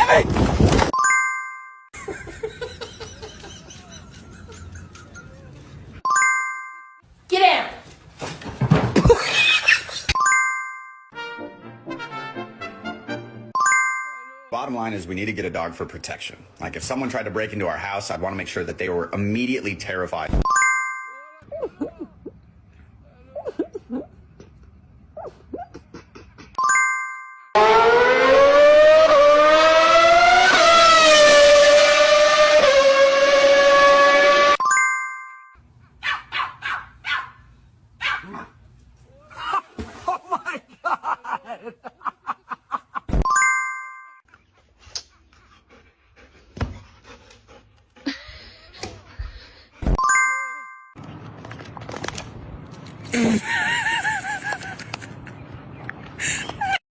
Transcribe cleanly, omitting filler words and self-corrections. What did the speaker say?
Get down! Bottom line is we need to get a dog for protection. Like if someone tried to break into our house, I'd want to make sure that they were immediately terrified. Oh my God!